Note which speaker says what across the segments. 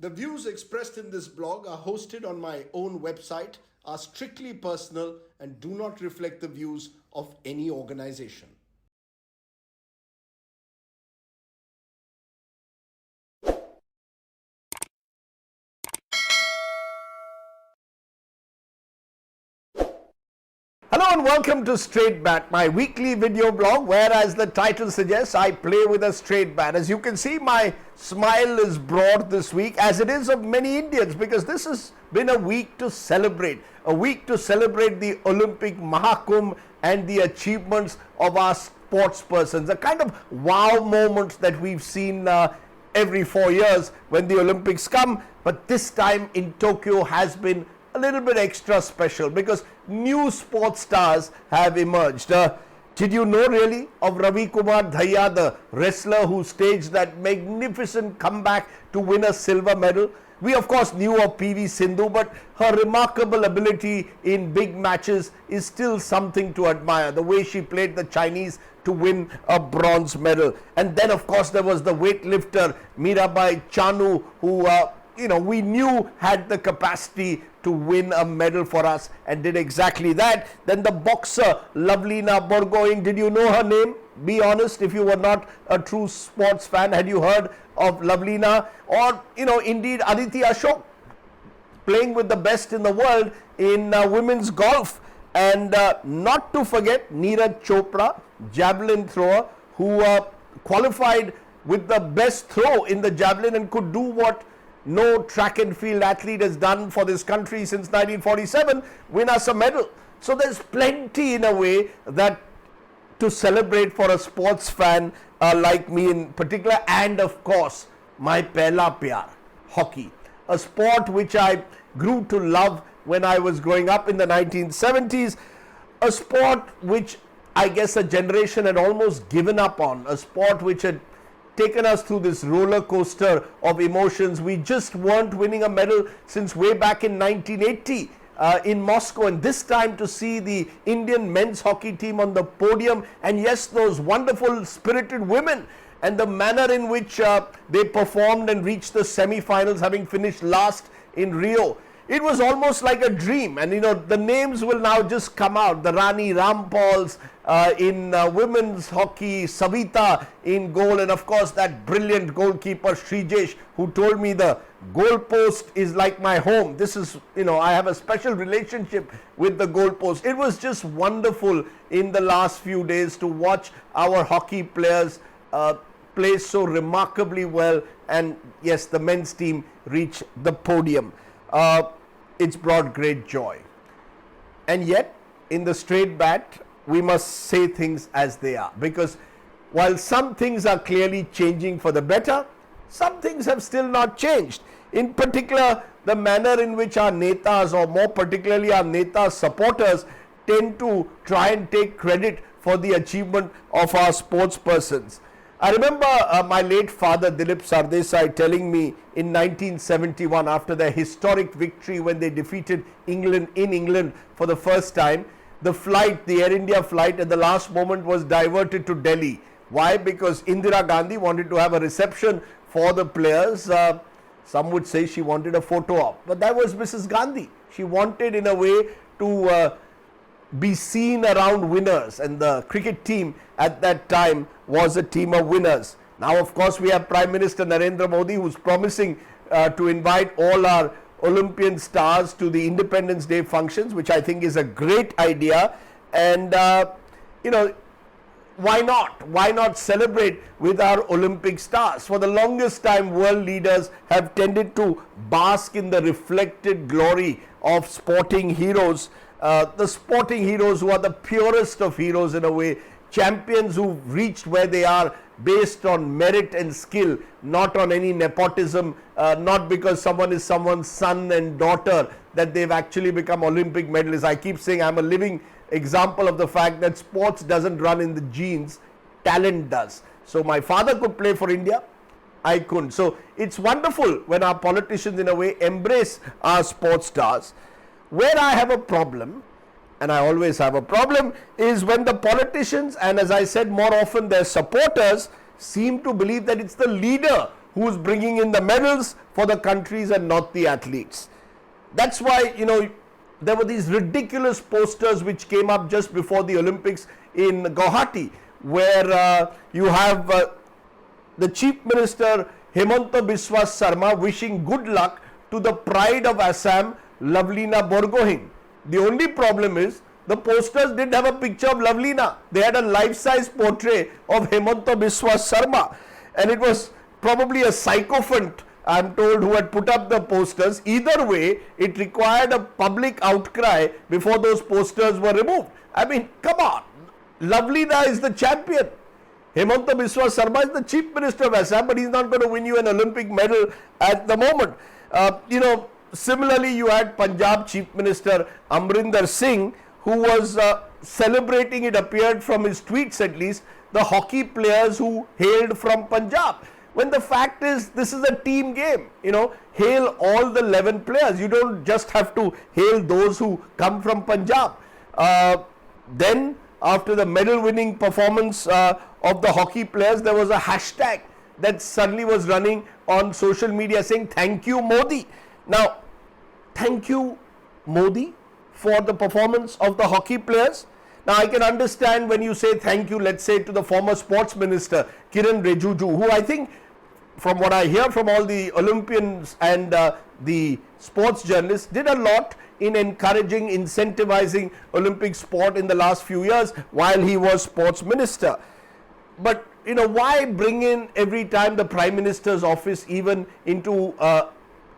Speaker 1: The views expressed in this blog are hosted on my own website, are strictly personal, and do not reflect the views of any organization. Hello and welcome to Straight Bat, my weekly video blog where, as the title suggests, I play with a straight bat. As you can see, my smile is broad this week, as it is of many Indians, because this has been a week to celebrate. A week to celebrate the Olympic Mahakumbh and the achievements of our sports persons. A kind of wow moments that we've seen every 4 years when the Olympics come. But this time in Tokyo has been a little bit extra special because new sports stars have emerged. Did you know really of Ravi Kumar Dahiya, the wrestler who staged that magnificent comeback to win a silver medal? We of course knew of PV Sindhu, but her remarkable ability in big matches is still something to admire. The way she played the Chinese to win a bronze medal. And then of course there was the weightlifter Mirabai Chanu, who we knew had the capacity to win a medal for us and did exactly that. Then the boxer Lovelina Borgohain, did you know her name? Be honest, if you were not a true sports fan, had you heard of Lovelina? Or, indeed Aditi Ashok, playing with the best in the world in women's golf. And not to forget Neeraj Chopra, javelin thrower, who qualified with the best throw in the javelin and could do what no track and field athlete has done for this country since 1947, win us a medal. So there's plenty in a way that to celebrate for a sports fan like me in particular, and of course my pehla pyar, hockey, a sport which I grew to love when I was growing up in the 1970s, a sport which I guess a generation had almost given up on, a sport which had taken us through this roller coaster of emotions. We just weren't winning a medal since way back in 1980 in Moscow, and this time to see the Indian men's hockey team on the podium, and yes, those wonderful spirited women and the manner in which they performed and reached the semi-finals, having finished last in Rio. It was almost like a dream, and the names will now just come out. The Rani Rampauls in women's hockey, Savita in goal, and of course that brilliant goalkeeper Srijesh, who told me the goalpost is like my home. This is, I have a special relationship with the goalpost. It was just wonderful in the last few days to watch our hockey players play so remarkably well, and yes, the men's team reach the podium. It's brought great joy. And yet, in the straight bat, we must say things as they are, because while some things are clearly changing for the better, some things have still not changed. In particular, the manner in which our Netas, or more particularly our Netas supporters, tend to try and take credit for the achievement of our sports persons. I remember my late father Dilip Sardesai telling me in 1971, after their historic victory when they defeated England in England for the first time, the Air India flight at the last moment was diverted to Delhi. Why? Because Indira Gandhi wanted to have a reception for the players. Some would say she wanted a photo op, but that was Mrs. Gandhi. She wanted, in a way, to be seen around winners, and the cricket team at that time was a team of winners. Now of course we have Prime Minister Narendra Modi, who's promising to invite all our Olympian stars to the Independence Day functions, which I think is a great idea. And why not celebrate with our Olympic stars? For the longest time, world leaders have tended to bask in the reflected glory of sporting heroes, the sporting heroes who are the purest of heroes in a way, champions who've reached where they are based on merit and skill, not on any nepotism, not because someone is someone's son and daughter that they've actually become Olympic medalists. I keep saying I'm a living example of the fact that sports doesn't run in the genes, talent does. So my father could play for India, I couldn't. So it's wonderful when our politicians in a way embrace our sports stars. Where I have a problem, and I always have a problem, is when the politicians, and as I said more often their supporters, seem to believe that it's the leader who's bringing in the medals for the countries and not the athletes. That's why, there were these ridiculous posters which came up just before the Olympics in Guwahati, where you have the Chief Minister Himanta Biswa Sarma wishing good luck to the pride of Assam, Lovelina Borgohain. The only problem is the posters didn't have a picture of Lovelina. They had a life-size portrait of Himanta Biswa Sarma, and it was probably a sycophant, I'm told, who had put up the posters. Either way, it required a public outcry before those posters were removed. I mean, come on. Lovelina is the champion. Himanta Biswa Sarma is the Chief Minister of Assam, but he's not going to win you an Olympic medal at the moment. Similarly, you had Punjab Chief Minister Amrinder Singh, who was celebrating, it appeared from his tweets at least, the hockey players who hailed from Punjab. When the fact is, this is a team game. Hail all the 11 players. You don't just have to hail those who come from Punjab. Then, after the medal-winning performance of the hockey players, there was a hashtag that suddenly was running on social media saying, "Thank you, Modi." Now, thank you, Modi, for the performance of the hockey players. Now, I can understand when you say thank you, let's say, to the former sports minister, Kiran Rijiju, who I think, from what I hear from all the Olympians and the sports journalists, did a lot in encouraging, incentivizing Olympic sport in the last few years while he was sports minister. But, why bring in every time the Prime Minister's office even into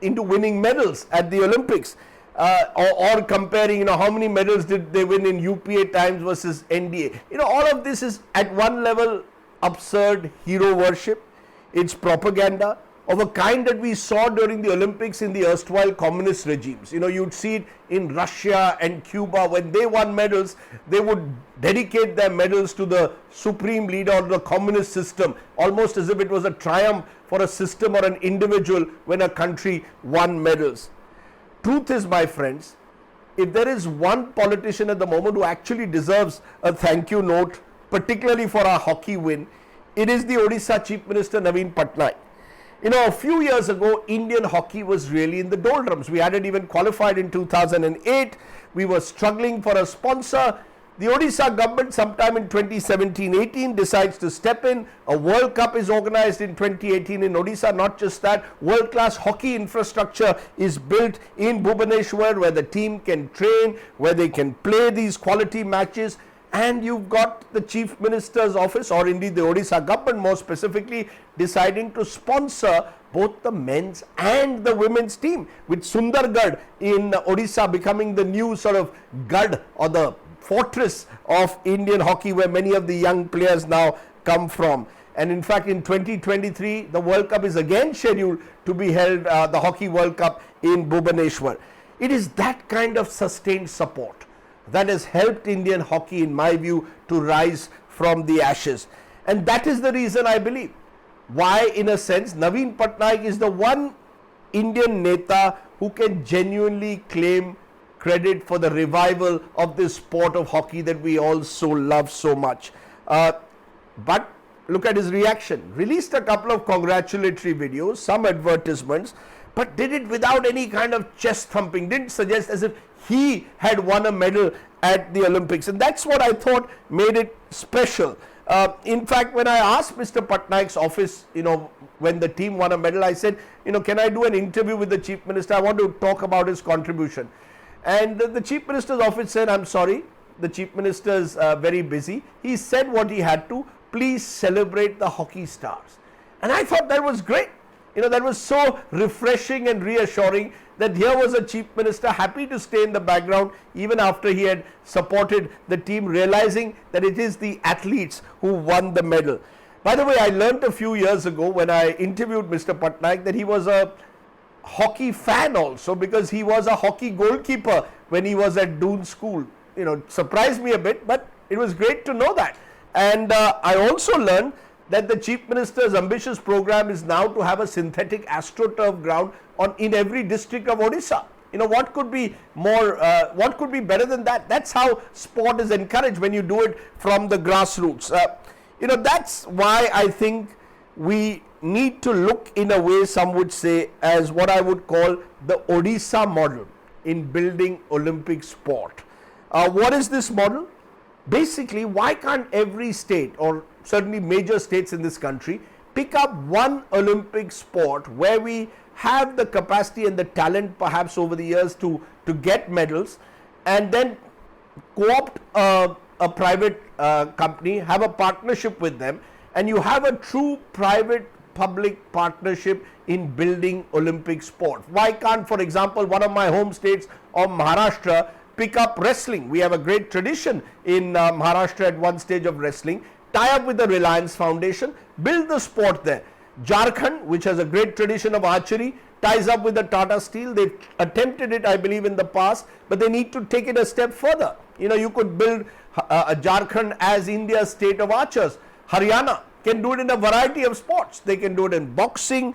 Speaker 1: winning medals at the Olympics? Or comparing, how many medals did they win in UPA times versus NDA? All of this is at one level absurd hero worship. It's propaganda of a kind that we saw during the Olympics in the erstwhile communist regimes. You'd see it in Russia and Cuba. When they won medals, they would dedicate their medals to the supreme leader of the communist system, almost as if it was a triumph for a system or an individual when a country won medals. Truth is, my friends, if there is one politician at the moment who actually deserves a thank you note, particularly for our hockey win, it is the Odisha Chief Minister Naveen Patnaik. A few years ago, Indian hockey was really in the doldrums. We hadn't even qualified in 2008. We were struggling for a sponsor. The Odisha government sometime in 2017-18 decides to step in. A World Cup is organized in 2018 in Odisha. Not just that, world-class hockey infrastructure is built in Bhubaneswar, where the team can train, where they can play these quality matches. And you've got the Chief Minister's office, or indeed the Odisha government more specifically, deciding to sponsor both the men's and the women's team, with Sundargarh in Odisha becoming the new sort of Gad, or the fortress of Indian hockey, where many of the young players now come from. And in fact, in 2023, the World Cup is again scheduled to be held, the Hockey World Cup in Bhubaneswar. It is that kind of sustained support that has helped Indian hockey, in my view, to rise from the ashes. And that is the reason, I believe, why, in a sense, Naveen Patnaik is the one Indian Neta who can genuinely claim credit for the revival of this sport of hockey that we all so love so much. But look at his reaction. Released a couple of congratulatory videos, some advertisements, but did it without any kind of chest thumping, didn't suggest as if he had won a medal at the Olympics. And that's what I thought made it special. In fact, when I asked Mr. Patnaik's office, when the team won a medal, I said, can I do an interview with the Chief Minister? I want to talk about his contribution. And the Chief Minister's office said, I'm sorry, the Chief Minister's very busy. He said what he had to. Please celebrate the hockey stars. And I thought that was great. That was so refreshing and reassuring that here was a Chief Minister happy to stay in the background even after he had supported the team, realizing that it is the athletes who won the medal. By the way, I learnt a few years ago when I interviewed Mr. Patnaik that he was a hockey fan also, because he was a hockey goalkeeper when he was at Doon School. Surprised me a bit, but it was great to know that. And I also learned that the Chief Minister's ambitious program is now to have a synthetic AstroTurf ground in every district of Odisha. What could be more, what could be better than that? That's how sport is encouraged, when you do it from the grassroots. That's why I think we need to look in a way, some would say, as what I would call the Odisha model in building Olympic sport. What is this model? Basically, why can't every state, or certainly major states in this country, pick up one Olympic sport where we have the capacity and the talent perhaps over the years to get medals, and then co-opt a private company, have a partnership with them, and you have a true private-public partnership in building Olympic sport. Why can't, for example, one of my home states of Maharashtra pick up wrestling? We have a great tradition in Maharashtra at one stage of wrestling. Tie up with the Reliance Foundation, build the sport there. Jharkhand, which has a great tradition of archery, ties up with the Tata Steel. They've attempted it, I believe, in the past, but they need to take it a step further. You know, you could build Jharkhand as India's state of archers. Haryana can do it in a variety of sports. They can do it in boxing.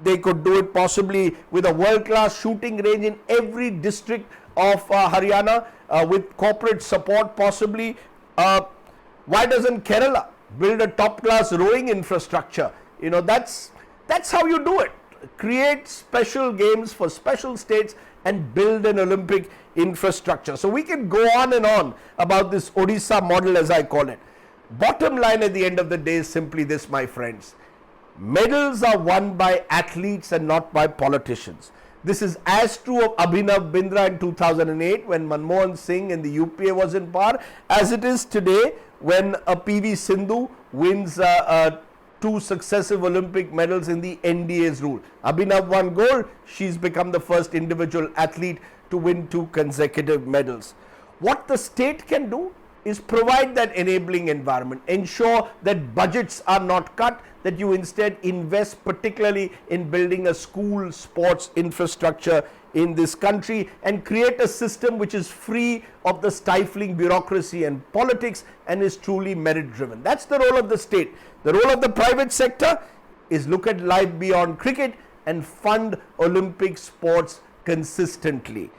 Speaker 1: They could do it possibly with a world-class shooting range in every district of Haryana with corporate support possibly. Why doesn't Kerala build a top-class rowing infrastructure? You know, that's how you do it. Create special games for special states and build an Olympic infrastructure. So we can go on and on about this Odisha model, as I call it. Bottom line at the end of the day is simply this, my friends. Medals are won by athletes and not by politicians. This is as true of Abhinav Bindra in 2008 when Manmohan Singh and the UPA was in power, as it is today when a PV Sindhu wins 2 successive Olympic medals in the NDA's rule. Abhinav won gold. She's become the first individual athlete to win 2 consecutive medals. What the state can do is provide that enabling environment, ensure that budgets are not cut, that you instead invest particularly in building a school sports infrastructure in this country and create a system which is free of the stifling bureaucracy and politics and is truly merit driven. That's the role of the state. The role of the private sector is look at life beyond cricket and fund Olympic sports consistently.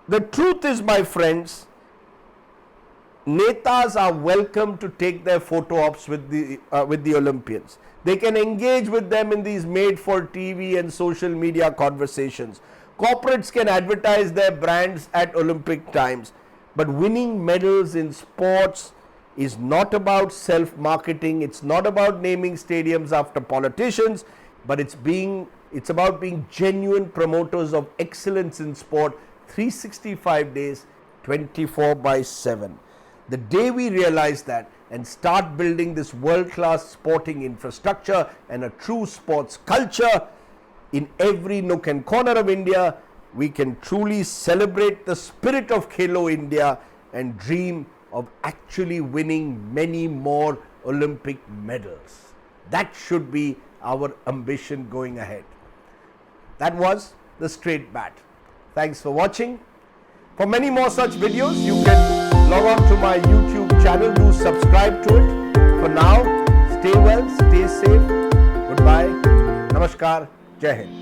Speaker 1: The truth is, my friends, Netas are welcome to take their photo ops with the Olympians. They can engage with them in these made for TV and social media conversations. Corporates can advertise their brands at Olympic times. But winning medals in sports is not about self-marketing. It's not about naming stadiums after politicians, but it's about being genuine promoters of excellence in sport 365 days, 24/7. The day we realize that and start building this world-class sporting infrastructure and a true sports culture in every nook and corner of India, we can truly celebrate the spirit of Khelo India and dream of actually winning many more Olympic medals. That should be our ambition going ahead. That was the Straight Bat. Thanks for watching. For many more such videos, you can log on to my YouTube channel. Do subscribe to it. For now, stay well, stay safe. Goodbye. Namaskar. Jai Hind.